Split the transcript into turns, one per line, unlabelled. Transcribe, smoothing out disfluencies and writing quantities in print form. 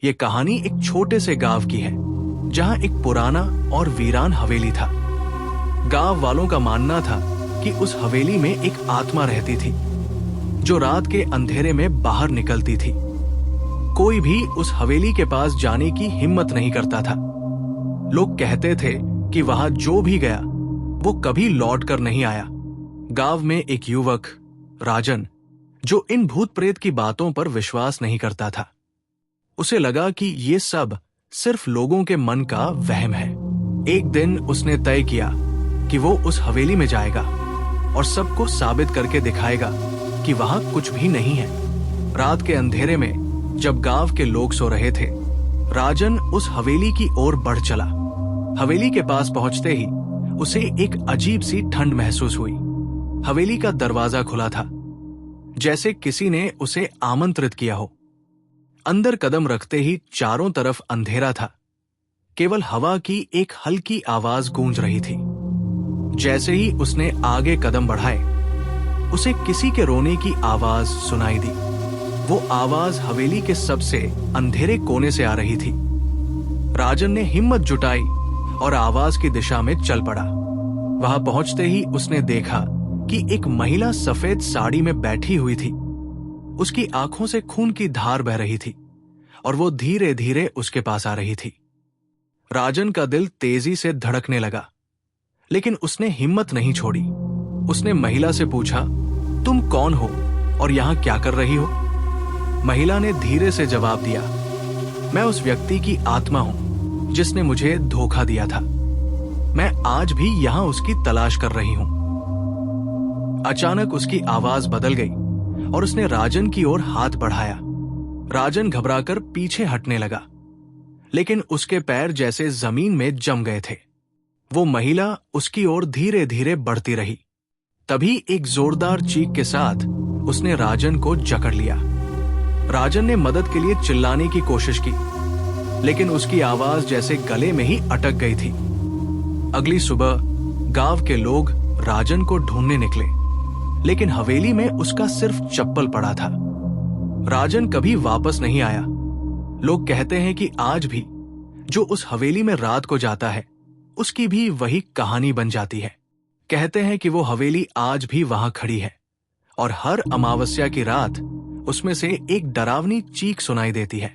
ये कहानी एक छोटे से गांव की है जहां एक पुराना और वीरान हवेली था। गांव वालों का मानना था कि उस हवेली में एक आत्मा रहती थी जो रात के अंधेरे में बाहर निकलती थी। कोई भी उस हवेली के पास जाने की हिम्मत नहीं करता था। लोग कहते थे कि वहां जो भी गया वो कभी लौट कर नहीं आया। गांव में एक युवक राजन, जो इन भूत प्रेत की बातों पर विश्वास नहीं करता था। उसे लगा कि ये सब सिर्फ लोगों के मन का वहम है। एक दिन उसने तय किया कि वो उस हवेली में जाएगा और सबको साबित करके दिखाएगा कि वहां कुछ भी नहीं है। रात के अंधेरे में जब गांव के लोग सो रहे थे, राजन उस हवेली की ओर बढ़ चला। हवेली के पास पहुंचते ही उसे एक अजीब सी ठंड महसूस हुई। हवेली का दरवाजा खुला था, जैसे किसी ने उसे आमंत्रित किया हो। अंदर कदम रखते ही चारों तरफ अंधेरा था। केवल हवा की एक हल्की आवाज गूंज रही थी। जैसे ही उसने आगे कदम बढ़ाए, उसे किसी के रोने की आवाज सुनाई दी। वो आवाज हवेली के सबसे अंधेरे कोने से आ रही थी। राजन ने हिम्मत जुटाई और आवाज की दिशा में चल पड़ा। वहां पहुंचते ही उसने देखा कि एक महिला सफेद साड़ी में बैठी हुई थी। उसकी आंखों से खून की धार बह रही थी और वो धीरे धीरे उसके पास आ रही थी। राजन का दिल तेजी से धड़कने लगा, लेकिन उसने हिम्मत नहीं छोड़ी। उसने महिला से पूछा, तुम कौन हो और यहां क्या कर रही हो? महिला ने धीरे से जवाब दिया, मैं उस व्यक्ति की आत्मा हूं जिसने मुझे धोखा दिया था। मैं आज भी यहां उसकी तलाश कर रही हूं। अचानक उसकी आवाज बदल गई और उसने राजन की ओर हाथ बढ़ाया। राजन घबराकर पीछे हटने लगा, लेकिन उसके पैर जैसे जमीन में जम गए थे। वो महिला उसकी ओर धीरे धीरे बढ़ती रही। तभी एक जोरदार चीख के साथ उसने राजन को जकड़ लिया। राजन ने मदद के लिए चिल्लाने की कोशिश की, लेकिन उसकी आवाज जैसे गले में ही अटक गई थी। अगली सुबह गांव के लोग राजन को ढूंढने निकले, लेकिन हवेली में उसका सिर्फ चप्पल पड़ा था। राजन कभी वापस नहीं आया। लोग कहते हैं कि आज भी जो उस हवेली में रात को जाता है, उसकी भी वही कहानी बन जाती है। कहते हैं कि वो हवेली आज भी वहां खड़ी है और हर अमावस्या की रात उसमें से एक डरावनी चीख सुनाई देती है।